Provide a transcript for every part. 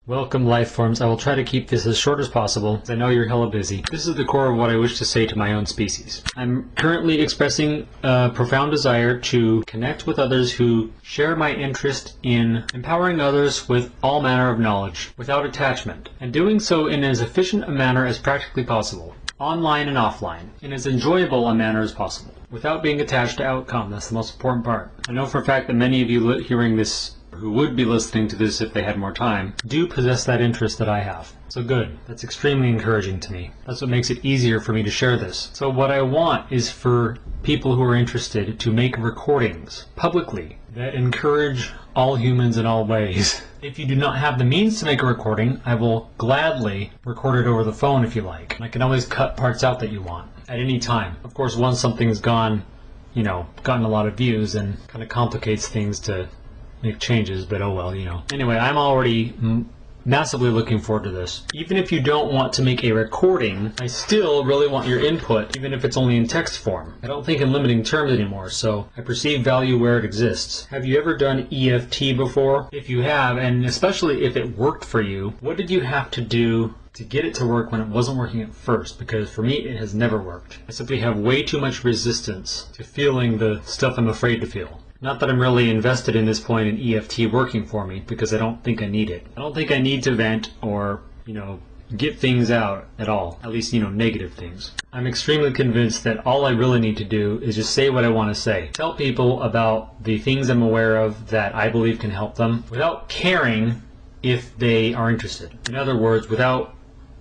Welcome, life forms. I will try to keep this as short as possible, as I know you're hella busy. This is the core of what I wish to say to my own species. I'm currently expressing a profound desire to connect with others who share my interest in empowering others with all manner of knowledge, without attachment, and doing so in as efficient a manner as practically possible, online and offline, in as enjoyable a manner as possible, without being attached to outcome. That's the most important part. I know for a fact that many of you hearing this, who would be listening to this if they had more time, do possess that interest that I have. So good. That's extremely encouraging to me. That's what makes it easier for me to share this. So what I want is for people who are interested to make recordings publicly that encourage all humans in all ways. If you do not have the means to make a recording, I will gladly record it over the phone if you like. I can always cut parts out that you want at any time. Of course, once something's gone, gotten a lot of views, and kind of complicates things to make changes, but oh well, Anyway, I'm already massively looking forward to this. Even if you don't want to make a recording, I still really want your input, even if it's only in text form. I don't think in limiting terms anymore, so I perceive value where it exists. Have you ever done EFT before? If you have, and especially if it worked for you, what did you have to do to get it to work when it wasn't working at first? Because for me, it has never worked. I simply have way too much resistance to feeling the stuff I'm afraid to feel. Not that I'm really invested in this point in EFT working for me, because I don't think I need it. I don't think I need to vent or, get things out at all. At least, negative things. I'm extremely convinced that all I really need to do is just say what I want to say. Tell people about the things I'm aware of that I believe can help them without caring if they are interested. In other words, without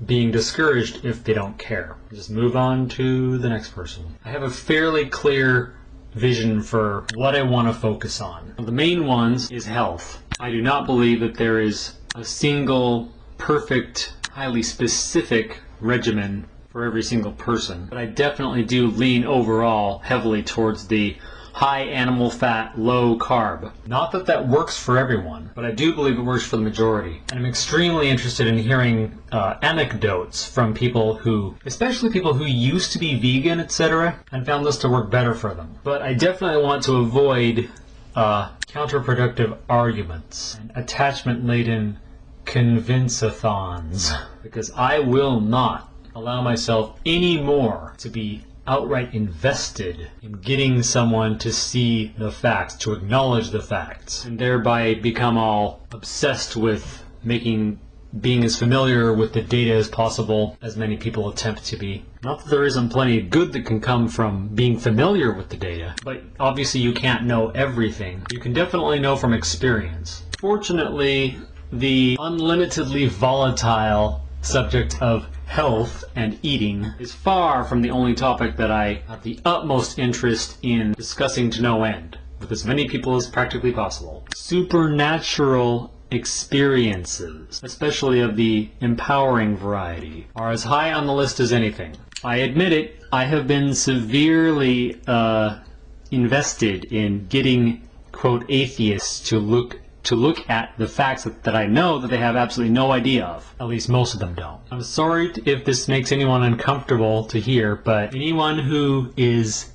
being discouraged if they don't care. Just move on to the next person. I have a fairly clear vision for what I want to focus on. The main ones is health. I do not believe that there is a single perfect, highly specific regimen for every single person, but I definitely do lean overall heavily towards the high animal fat, low carb. Not that that works for everyone, but I do believe it works for the majority. And I'm extremely interested in hearing anecdotes from people who, especially people who used to be vegan, etc., and found this to work better for them. But I definitely want to avoid counterproductive arguments and attachment-laden convince-a-thons, because I will not allow myself anymore to be outright invested in getting someone to see the facts, to acknowledge the facts, and thereby become all obsessed with being as familiar with the data as possible, as many people attempt to be. Not that there isn't plenty of good that can come from being familiar with the data, but obviously you can't know everything. You can definitely know from experience. Fortunately, the unlimitedly volatile subject of health and eating is far from the only topic that I have the utmost interest in discussing to no end, with as many people as practically possible. Supernatural experiences, especially of the empowering variety, are as high on the list as anything. I admit it, I have been severely invested in getting, quote, atheists to look at the facts that I know that they have absolutely no idea of. At least most of them don't. I'm sorry if this makes anyone uncomfortable to hear, but anyone who is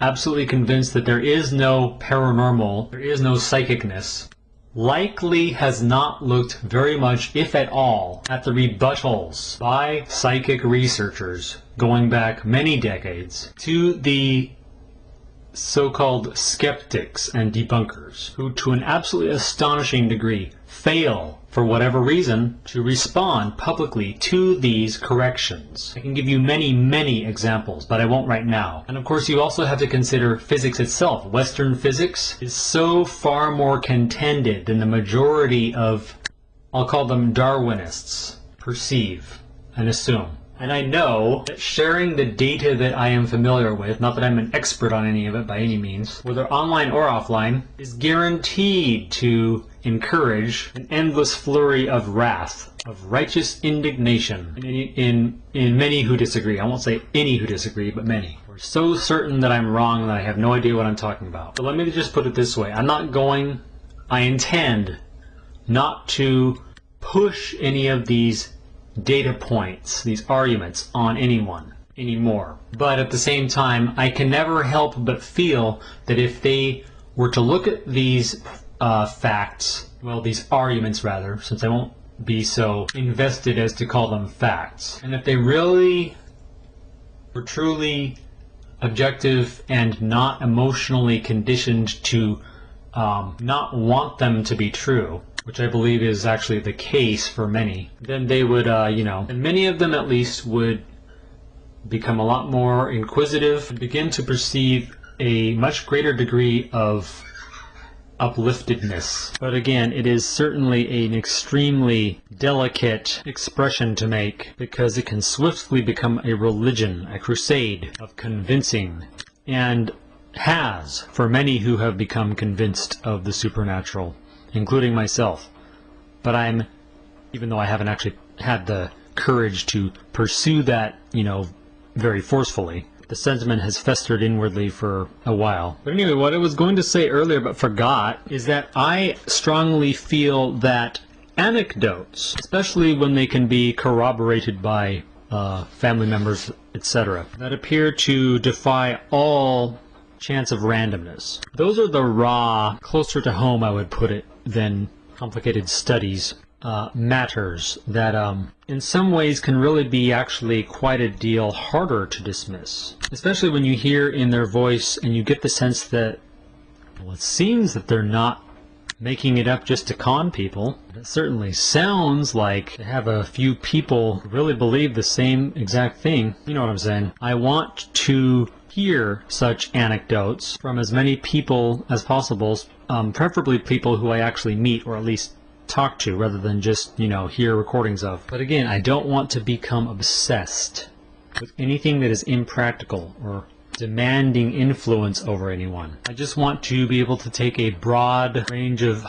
absolutely convinced that there is no paranormal, there is no psychicness, likely has not looked very much, if at all, at the rebuttals by psychic researchers going back many decades to the so-called skeptics and debunkers, who to an absolutely astonishing degree fail, for whatever reason, to respond publicly to these corrections. I can give you many, many examples, but I won't right now. And of course you also have to consider physics itself. Western physics is so far more contended than the majority of, I'll call them Darwinists, perceive and assume. And I know that sharing the data that I am familiar with, not that I'm an expert on any of it by any means, whether online or offline, is guaranteed to encourage an endless flurry of wrath, of righteous indignation in many who disagree. I won't say any who disagree, but many. We're so certain that I'm wrong that I have no idea what I'm talking about. But let me just put it this way. I intend not to push any of these data points, these arguments, on anyone anymore. But at the same time, I can never help but feel that if they were to look at these facts well, these arguments rather, since I won't be so invested as to call them facts. And if they really were truly objective and not emotionally conditioned to not want them to be true, which I believe is actually the case for many, then they would, and many of them at least would become a lot more inquisitive and begin to perceive a much greater degree of upliftedness. But again, it is certainly an extremely delicate expression to make, because it can swiftly become a religion, a crusade of convincing, and has for many who have become convinced of the supernatural, including myself. But even though I haven't actually had the courage to pursue that, very forcefully, the sentiment has festered inwardly for a while. But anyway, what I was going to say earlier but forgot is that I strongly feel that anecdotes, especially when they can be corroborated by family members, etc., that appear to defy all chance of randomness, those are the raw, closer to home I would put it than complicated studies, matters that in some ways can really be actually quite a deal harder to dismiss, especially when you hear in their voice and you get the sense that, well, it seems that they're not making it up just to con people. It certainly sounds like they have a few people who really believe the same exact thing. You know what I'm saying? I want to hear such anecdotes from as many people as possible, preferably people who I actually meet or at least talk to, rather than just, hear recordings of. But again, I don't want to become obsessed with anything that is impractical or demanding influence over anyone. I just want to be able to take a broad range of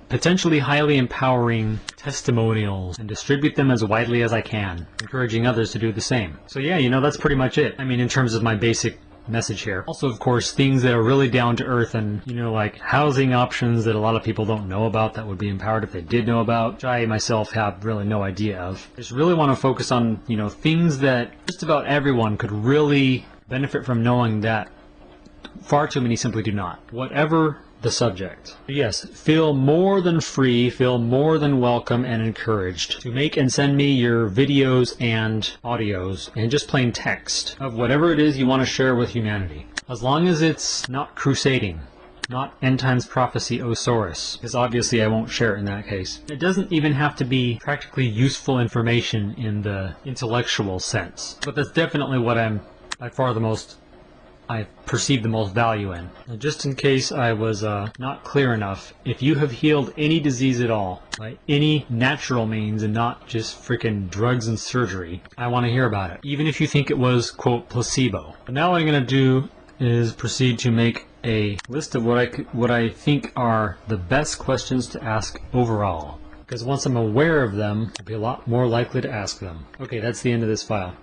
potentially highly empowering testimonials and distribute them as widely as I can, encouraging others to do the same. So yeah, that's pretty much it. I mean, in terms of my basic message here. Also, of course, things that are really down to earth and, like housing options that a lot of people don't know about that would be empowered if they did know about, which I myself have really no idea of. I just really want to focus on, things that just about everyone could really benefit from knowing that far too many simply do not. Whatever the subject. Yes, feel more than free, feel more than welcome and encouraged to make and send me your videos and audios and just plain text of whatever it is you want to share with humanity. As long as it's not crusading, not end times prophecy Osiris, because obviously I won't share it in that case. It doesn't even have to be practically useful information in the intellectual sense, but that's definitely what I'm by far I perceive the most value in. Now, just in case I was not clear enough, if you have healed any disease at all by any natural means and not just freaking drugs and surgery, I want to hear about it, even if you think it was, quote, placebo. But now what I'm going to do is proceed to make a list of what I think are the best questions to ask overall, because once I'm aware of them, I'll be a lot more likely to ask them. Okay, that's the end of this file.